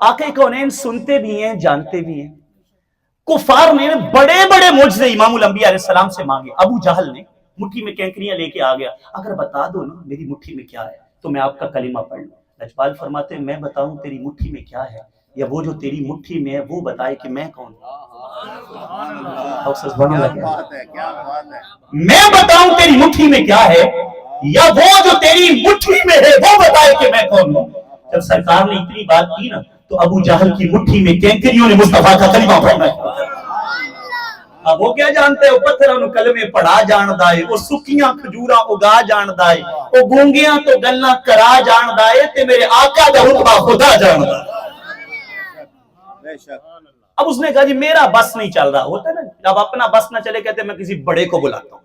आके कौनैन सुनते भी हैं, जानते भी हैं। कुफार ने बड़े बड़े मुझसे इमामुल अंबिया अलैहिस्सलाम से मांगे। अबू जहल ने मुट्ठी में कैंकरियां लेके आ गया, अगर बता दो ना मेरी मुट्ठी में क्या है तो मैं आपका कलीमा पढ़ लूं। लजपाल फरमाते हैं मैं बताऊं तेरी मुट्ठी में क्या है, या वो जो तेरी मुट्ठी में है वो बताए कि मैं कौन हूं। मैं बताऊं तेरी मुट्ठी में क्या है, या वो जो तेरी मुट्ठी में है वो बताए कि मैं कौन हूं। जब सरकार ने इतनी बात की ना तो अबू जहल की मुट्ठी में कैंकरियों ने मुस्तफा का कलीमा पढ़ना। अब वो क्या जानते हो, पत्थर कलमे पढ़ा जानदा है, वो सुखियां खजूरा उगा जानदा है, वो गूंगियां तो गल्ला करा जानदा है, ते मेरे आका दा रुतबा खुदा जानदा है। अब उसने कहा जी मेरा बस नहीं चल रहा, होता है ना जब अपना बस ना चले कहते मैं किसी बड़े को बुलाता हूँ,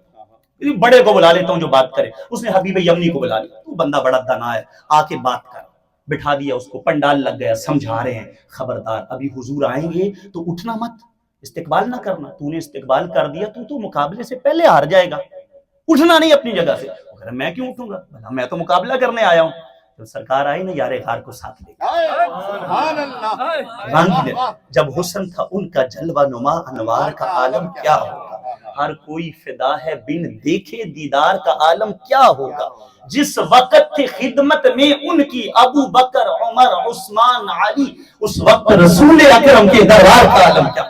किसी बड़े को बुला लेता हूँ जो बात करे। उसने हबीब यमनी को बुला लिया, तू बंदा बड़ा दना है, आके बात कर। बिठा दिया उसको, पंडाल लग गया, समझा रहे हैं खबरदार अभी हुजूर आएंगे तो उठना मत, इस्तिकबाल ना करना, तूने इस्तिकबाल कर दिया तो मुकाबले से पहले हार जाएगा, उठना नहीं अपनी जगह से। मैं क्यों उठूंगा, भला मैं तो मुकाबला करने आया हूँ। जब सरकार आई ना यारे गार को साथ ले, जब हुस्न था उनका जलवा नुमा अनवार का आलम क्या होगा, हर कोई फिदा है बिन देखे दीदार का आलम क्या होगा। जिस वक्त थे खिदमत में उनकी अबू बकर उमर उस्मान अली, उस वक्त रसूल अकरम के दरबार का आलम क्या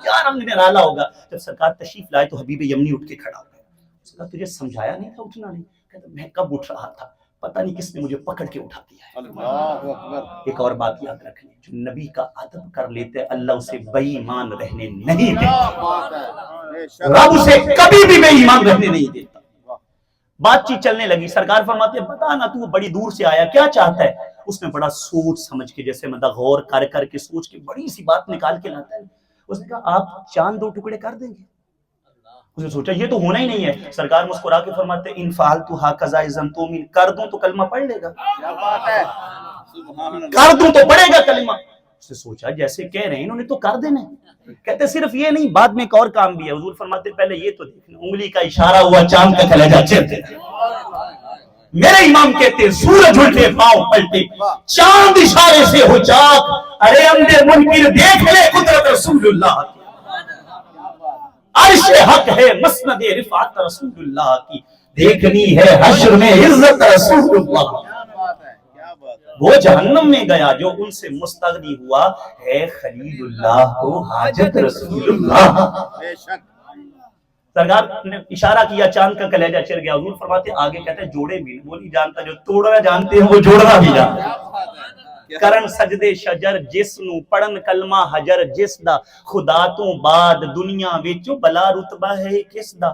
क्या रंग निराला होगा। जब सरकार तशरीफ लाए तो हबीब यमनी उठ के खड़ा हो गया, उसने कहा तुझे समझाया नहीं था उठना नहीं, कहता मैं कब उठ रहा था, पता नहीं किसने मुझे पकड़ के उठा दिया है। एक और बात याद रखनी, जो नबी का अदब कर लेते अल्लाह उसे बेईमान रहने नहीं देता, रब उसे कभी भी बेईमान रहने नहीं देता। बातचीत चलने लगी, सरकार फरमाते बता ना तू बड़ी दूर से आया क्या चाहता है। उसने बड़ा सोच समझ के, जैसे मतलब गौर कर करके सोच के बड़ी सी बात निकाल के लाता है। उसने कहा आप चांद दो टुकड़े कर देंगे। उसने सोचा ये तो होना ही नहीं है। सरकार मुस्कुरा के फरमाते इन फालतू हाकज़ा इज़न तुमिन, कर दूं तो कलमा पढ़ लेगा, क्या बात है, कर दूं तो पढ़ेगा कलमा। उसने सोचा जैसे कह रहे हैं इन्होंने तो कर देना। कहते सिर्फ ये नहीं, बाद में एक और काम भी है। हुजूर फरमाते पहले ये तो देखना, उंगली का इशारा हुआ चांद का कलेजा चलते। मेरे इमाम कहते सूरज उल्टे पांव पलटे, चांद इशारे से हो चाक, अरे अंधे मुनकिर देख ले कुदरत रसूलुल्लाह की, अर्श हक है मसनद रिफात रसूलुल्लाह की, देखनी है हश्र में इज्जत रसूलुल्लाह। वो जहन्नम में गया जो उनसे मुस्तगनी हुआ है खलीलुल्लाह को हाजत रसूलुल्लाह। सरकार ने इशारा किया, चांद का कलेजा चिर गया। हुजूर फरमाते आगे कहते जोड़े भी वो नहीं जानता, जो तोड़ना जानते हैं वो जोड़ना भी जानते हैं। करन सजदे शजर जिस नू पढ़न कलमा हजर जिस दा, खुदा तो बाद दुनिया विच बला रुतबा है किस दा।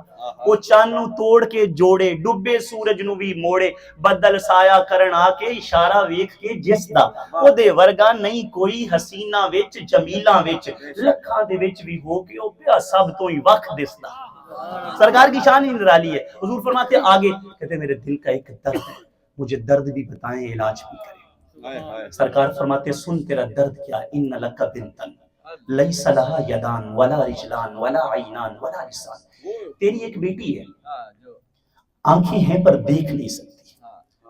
वो चांद नू तोड़ के जोड़े, डुबे सूरज नू भी मोड़े, बदल साया करन आके इशारा वेख के जिस दा, ओदे वर्गा नहीं कोई हसीना विच जमीला विच, लखां दे विच भी हो के ओ पिया सब तो ही वख दिसदा। सरकार की शान ही निराली है। हुजूर फरमाते आगे कहते मेरे दिल का एक दर्द है, मुझे दर्द भी बताएं इलाज भी करें। सरकार फरमाते सुन तेरा दर्द क्या, इन्ना लका बिंतन लैसा लहा यदान वला रिजलान वला ऐनान वला लिसान। तेरी एक बेटी है, आंखें हैं पर देख नहीं सकती,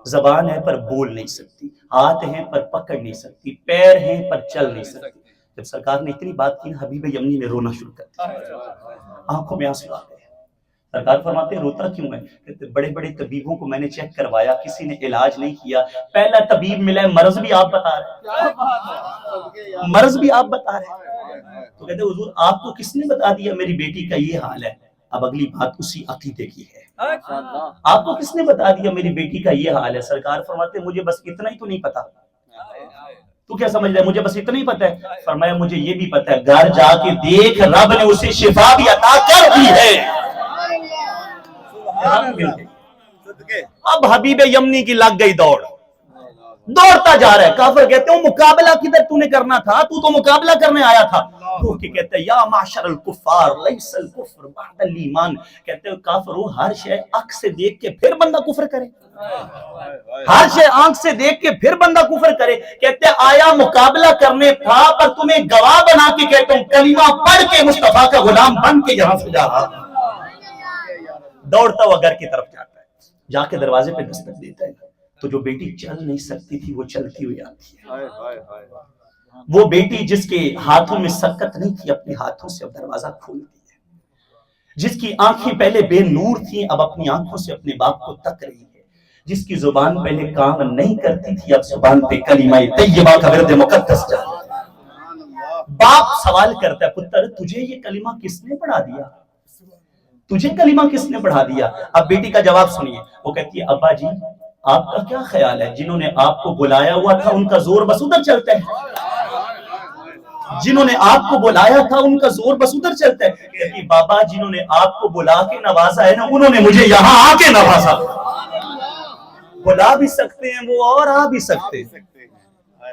जबान है पर बोल नहीं सकती, हाथ हैं पर पकड़ नहीं सकती, पैर हैं पर चल नहीं सकती। जब सरकार ने इतनी बात की, हबीब यमनी ने रोना शुरू कर दिया, आंखों में आंसू आ गए। सरकार फरमाते रोता क्यों है, कहते बड़े बड़े तबीबों को मैंने चेक करवाया, किसी ने इलाज नहीं किया। पहला तबीब मिला है, मर्ज भी आप बता रहे, मर्ज भी आप बता रहे। तो कहते हुजूर आपको किसने बता दिया मेरी बेटी का ये हाल है। अब अगली बात उसी अकीदे की है, आपको किसने बता दिया मेरी बेटी का ये हाल है। सरकार फरमाते मुझे बस इतना ही तो नहीं पता। तू क्या समझ रहा है, मुझे बस इतना ही पता है। फरमाया मुझे ये भी पता है, घर जाके देख रब ने उसे शिफा भी अता कर दी है। अब हबीब यमनी की लग गई दौड़, दौड़ता जा रहा है। काफिर कहते हो मुकाबला किधर तूने करना था, तू तो मुकाबला करने आया था। तो कहते हैं या माशरल कुफार लैसल कुफ्र बअदल ईमान, कहते हो काफिरो हर शय आंख से देख के फिर बंदा कुफ्र करे, हर शय आंख से देख के फिर बंदा कुफ्र करे। कहते आया मुकाबला करने था पर तुम्हें गवाह बना के कहता हूं कलीमा पढ़ के मुस्तफा का गुलाम बन के यहां से जा रहा। दौड़ता हुआ घर की तरफ जाता है, जाके दरवाजे पे दस्तक देता है। تو جو بیٹی چل نہیں سکتی تھی وہ چلتی ہوئی آتی ہے، وہ بیٹی جس کے ہاتھوں میں سکت نہیں تھی اپنے ہاتھوں سے اب دروازہ کھولتی ہے، جس کی آنکھیں پہلے بے نور تھیں اب اپنی آنکھوں سے اپنے باپ کو تک رہی ہے، جس کی زبان پہلے کام نہیں کرتی تھی اب زبان پہ کلمہ طیبہ کا ورد مقدس جاری۔ باپ سوال کرتا ہے پتر تجھے یہ کلمہ کس نے پڑھا دیا، تجھے کلمہ کس نے پڑھا دیا؟ اب بیٹی کا جواب سنیے، وہ کہتی ہے ابا جی آپ کا کیا خیال ہے، جنہوں نے آپ کو بلایا ہوا تھا ان کا زور بس ادھر چلتا ہے، جنہوں نے آپ کو بلایا تھا ان کا زور بس ادھر چلتا ہے۔ کہتی بابا جنہوں نے آپ کو بلا کے نوازا ہے نا انہوں نے مجھے یہاں آ کے نوازا، بلا بھی سکتے ہیں وہ اور آ بھی سکتے ہیں۔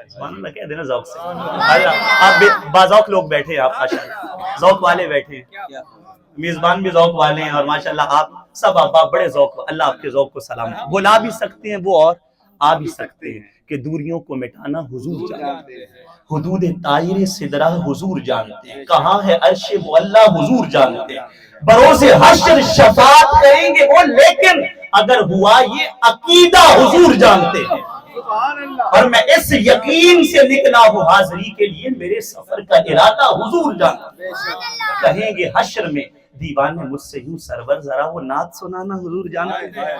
سبحان اللہ کہہ دینا ذوق سے، آپ باذوق لوگ بیٹھے ہیں، آپ ماشاءاللہ ذوق والے بیٹھے ہیں، میزبان بھی ذوق والے ہیں اور ماشاءاللہ آپ سب آپ بڑے ذوق، اللہ آپ کے ذوق کو سلام۔ بلا بھی سکتے ہیں وہ اور آ بھی سکتے ہیں، کہ دوریوں کو مٹانا حضور جانتے ہیں، حدود طائر سدرہ حضور جانتے ہیں، کہاں ہے عرش معلا حضور جانتے ہیں، بروز حشر شفاعت کریں گے وہ، لیکن اگر ہوا یہ عقیدہ حضور جانتے ہیں، اور میں اس یقین سے نکلا ہوں حاضری کے لیے میرے سفر کا ارادہ حضور جانتے ہیں۔ کہیں گے حشر میں دیوانے مجھ سے یوں سرور ذرا وہ نعت سنانا حضور جانتے ہیں۔